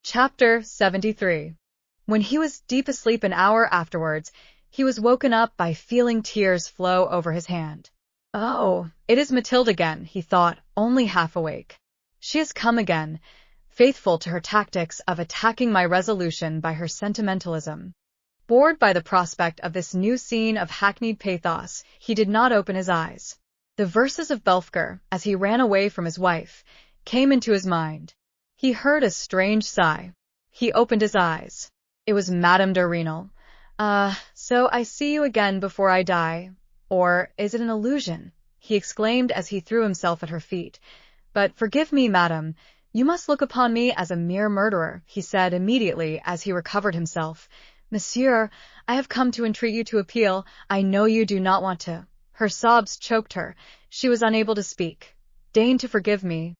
Chapter 73. When he was deep asleep an hour afterwards, he was woken up by feeling tears flow over his hand. "Oh, it is Mathilde again," he thought, only half awake. "She has come again, faithful to her tactics of attacking my resolution by her sentimentalism." Bored by the prospect of this new scene of hackneyed pathos, he did not open his eyes. The verses of Belfker, as he ran away from his wife, came into his mind. He heard a strange sigh. He opened his eyes. It was Madame de Rênal. So I see you again before I die. Or is it an illusion?" he exclaimed as he threw himself at her feet. "But forgive me, madame. You must look upon me as a mere murderer," he said immediately as he recovered himself. "Monsieur, I have come to entreat you to appeal. I know you do not want to." Her sobs choked her. She was unable to speak. "Deign to forgive me."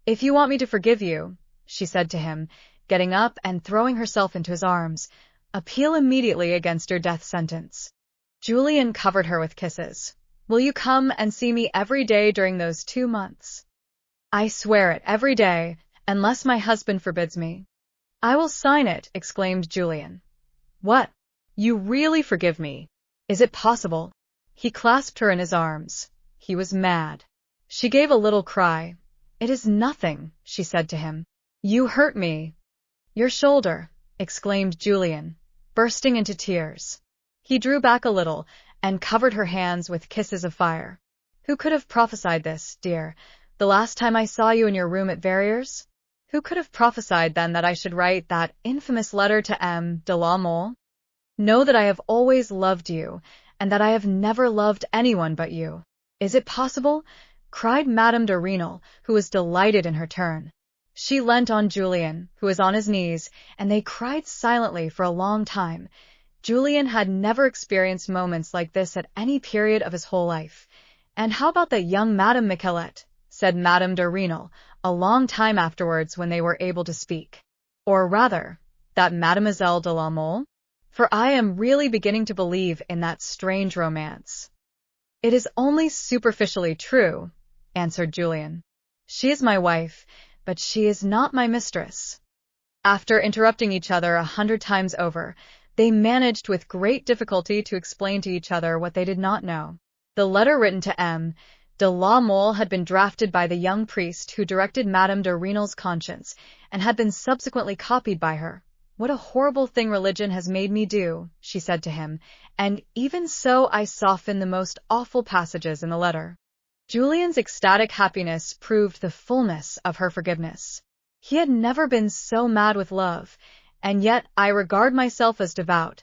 "If you want me to forgive you," she said to him, getting up and throwing herself into his arms, "appeal immediately against your death sentence." Julien covered her with kisses. "Will you come and see me every day during those 2 months?" "I swear it, every day, unless my husband forbids me." "I will sign it," exclaimed Julien. "What? You really forgive me? Is it possible?" He clasped her in his arms. He was mad. She gave a little cry. "It is nothing," she said to him. "You hurt me." "Your shoulder," exclaimed Julien, bursting into tears. He drew back a little and covered her hands with kisses of fire. "Who could have prophesied this, dear, the last time I saw you in your room at Verrières? Who could have prophesied then that I should write that infamous letter to M. de la Mole? Know that I have always loved you, and that I have never loved anyone but you." "Is it possible?" cried Madame de Rênal, who was delighted in her turn. She leant on Julien, who was on his knees, and they cried silently for a long time. Julien had never experienced moments like this at any period of his whole life. "And how about that young Madame Michelet?" said Madame de Rênal, a long time afterwards when they were able to speak. "Or rather, that Mademoiselle de la Mole? For I am really beginning to believe in that strange romance." "It is only superficially true," answered Julien. "She is my wife, but she is not my mistress." After interrupting each other 100 times over, they managed with great difficulty to explain to each other what they did not know. The letter written to M. de la Mole had been drafted by the young priest who directed Madame de Rênal's conscience, and had been subsequently copied by her. "What a horrible thing religion has made me do," she said to him, "and even so I soften the most awful passages in the letter." Julien's ecstatic happiness proved the fullness of her forgiveness. He had never been so mad with love, and yet I regard myself as devout,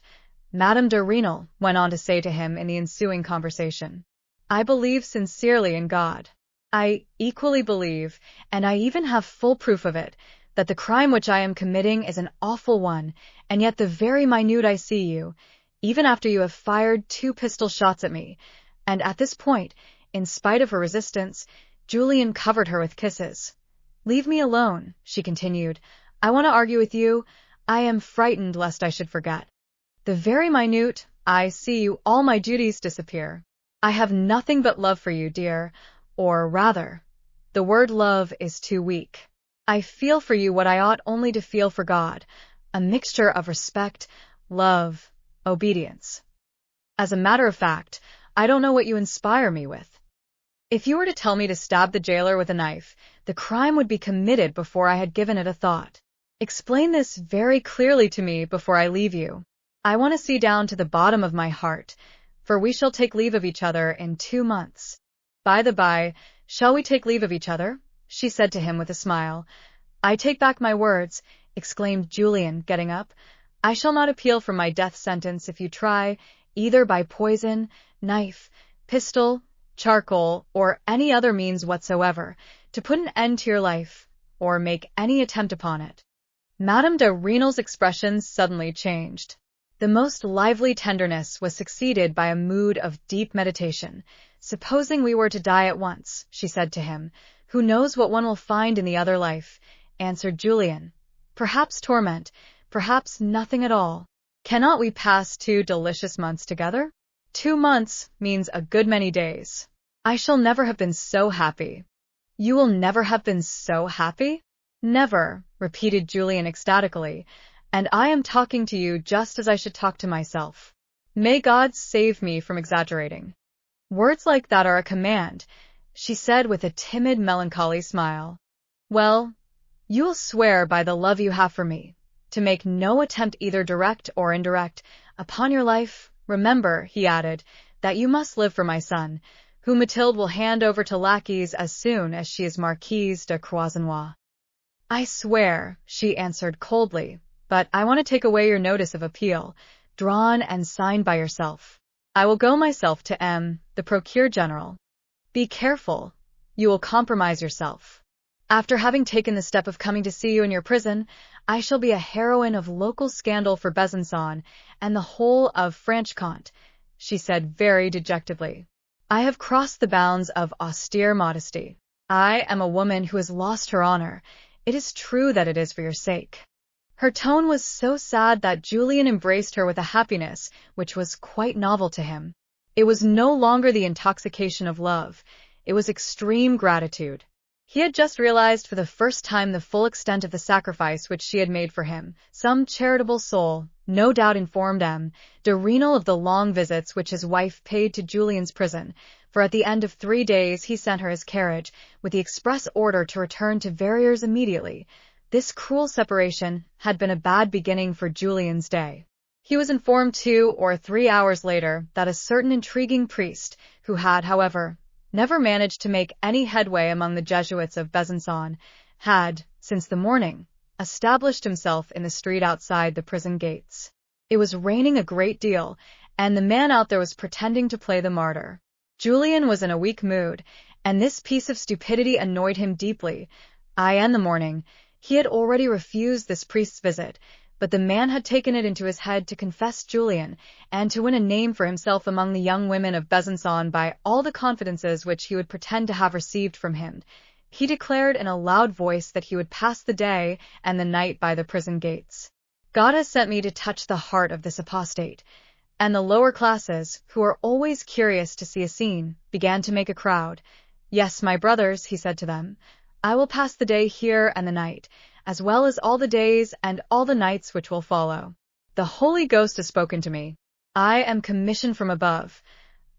Madame de Rênal went on to say to him in the ensuing conversation. "I believe sincerely in God. I equally believe, and I even have full proof of it, that the crime which I am committing is an awful one, and yet the very minute I see you, even after you have fired 2 pistol shots at me." And at this point, in spite of her resistance, Julien covered her with kisses. "Leave me alone," she continued. "I want to argue with you. I am frightened lest I should forget. The very minute I see you, all my duties disappear. I have nothing but love for you, dear, or rather, the word love is too weak. I feel for you what I ought only to feel for God, a mixture of respect, love, obedience. As a matter of fact, I don't know what you inspire me with. If you were to tell me to stab the jailer with a knife, the crime would be committed before I had given it a thought. Explain this very clearly to me before I leave you. I want to see down to the bottom of my heart, for we shall take leave of each other in 2 months. By the by, shall we take leave of each other?" she said to him with a smile. "I take back my words," exclaimed Julien, getting up. "I shall not appeal from my death sentence if you try, either by poison, knife, pistol, charcoal, or any other means whatsoever, to put an end to your life, or make any attempt upon it." Madame de Rênal's expression suddenly changed. The most lively tenderness was succeeded by a mood of deep meditation. "Supposing we were to die at once," she said to him, "who knows what one will find in the other life?" answered Julien. "Perhaps torment, perhaps nothing at all. Cannot we pass 2 delicious months together? 2 months means a good many days. I shall never have been so happy." "You will never have been so happy?" Never, repeated Julian ecstatically, and I am talking to you just as I should talk to myself. May God save me from exaggerating. Words like that are a command, she said with a timid, melancholy smile. Well, you will swear by the love you have for me, to make no attempt either direct or indirect, upon your life. Remember, he added, that you must live for my son, whom Mathilde will hand over to lackeys as soon as she is Marquise de Croisenois. I swear, she answered coldly, but I want to take away your notice of appeal, drawn and signed by yourself. I will go myself to the Procureur General. Be careful, you will compromise yourself. After having taken the step of coming to see you in your prison, I shall be a heroine of local scandal for Besançon and the whole of Franche-Comté, she said very dejectedly. I have crossed the bounds of austere modesty. I am a woman who has lost her honor. It is true that it is for your sake. Her tone was so sad that Julian embraced her with a happiness which was quite novel to him. It was no longer the intoxication of love. It was extreme gratitude. He had just realized for the first time the full extent of the sacrifice which she had made for him. Some charitable soul, no doubt, informed de Rênal of the long visits which his wife paid to Julian's prison, for at the end of 3 days he sent her his carriage, with the express order to return to Verrières immediately. This cruel separation had been a bad beginning for Julian's day. He was informed 2 or 3 hours later that a certain intriguing priest, who had, however, never managed to make any headway among the Jesuits of Besançon, had, since the morning, established himself in the street outside the prison gates. It was raining a great deal, and the man out there was pretending to play the martyr. Julian was in a weak mood, and this piece of stupidity annoyed him deeply. In the morning, he had already refused this priest's visit, but the man had taken it into his head to confess Julian, and to win a name for himself among the young women of Besançon by all the confidences which he would pretend to have received from him. He declared in a loud voice that he would pass the day and the night by the prison gates. God has sent me to touch the heart of this apostate. And the lower classes, who are always curious to see a scene, began to make a crowd. Yes, my brothers, he said to them, I will pass the day here and the night, as well as all the days and all the nights which will follow. The Holy Ghost has spoken to me. I am commissioned from above.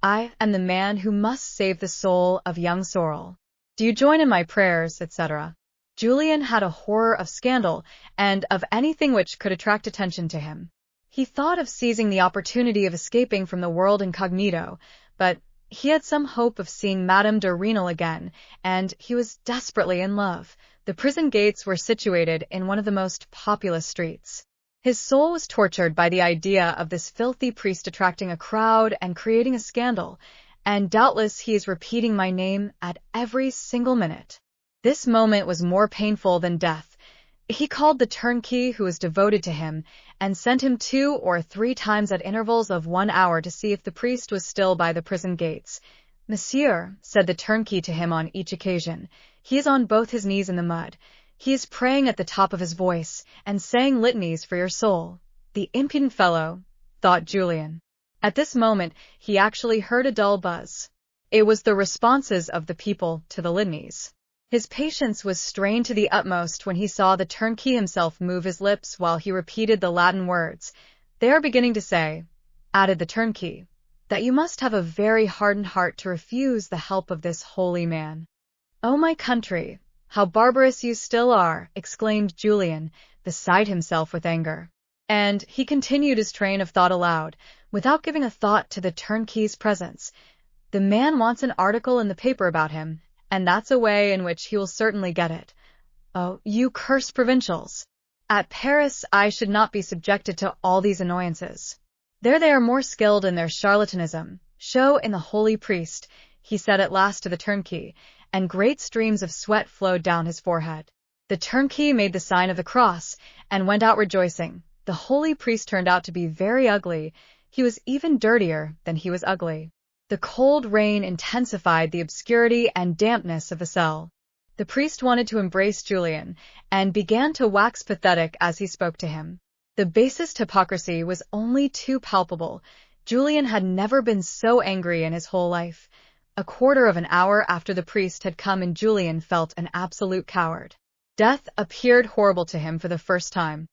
I am the man who must save the soul of young Sorel. Do you join in my prayers, etc.? Julian had a horror of scandal and of anything which could attract attention to him. He thought of seizing the opportunity of escaping from the world incognito, but he had some hope of seeing Madame de Rênal again, and he was desperately in love. The prison gates were situated in one of the most populous streets. His soul was tortured by the idea of this filthy priest attracting a crowd and creating a scandal, and doubtless he is repeating my name at every single minute. This moment was more painful than death. He called the turnkey who was devoted to him, and sent him 2 or 3 times at intervals of 1 hour to see if the priest was still by the prison gates. Monsieur, said the turnkey to him on each occasion, he is on both his knees in the mud. He is praying at the top of his voice, and saying litanies for your soul. The impudent fellow, thought Julian. At this moment, he actually heard a dull buzz. It was the responses of the people to the litanies. His patience was strained to the utmost when he saw the turnkey himself move his lips while he repeated the Latin words. They are beginning to say, added the turnkey, that you must have a very hardened heart to refuse the help of this holy man. Oh, my country, how barbarous you still are, exclaimed Julian, beside himself with anger. And he continued his train of thought aloud, without giving a thought to the turnkey's presence. The man wants an article in the paper about him, and that's a way in which he will certainly get it. Oh, you cursed provincials! At Paris I should not be subjected to all these annoyances. There they are more skilled in their charlatanism. Show in the holy priest, he said at last to the turnkey, and great streams of sweat flowed down his forehead. The turnkey made the sign of the cross, and went out rejoicing. The holy priest turned out to be very ugly. He was even dirtier than he was ugly. The cold rain intensified the obscurity and dampness of the cell. The priest wanted to embrace Julian, and began to wax pathetic as he spoke to him. The basest hypocrisy was only too palpable. Julian had never been so angry in his whole life. A quarter of an hour after the priest had come in, Julian felt an absolute coward. Death appeared horrible to him for the first time.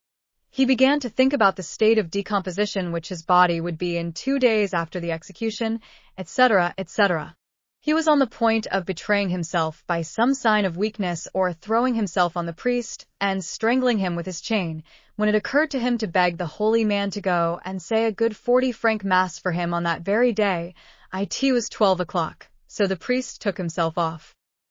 He began to think about the state of decomposition which his body would be in 2 days after the execution, etc., etc. He was on the point of betraying himself by some sign of weakness or throwing himself on the priest and strangling him with his chain, when it occurred to him to beg the holy man to go and say a good 40-franc mass for him on that very day. It was 12 o'clock, so the priest took himself off.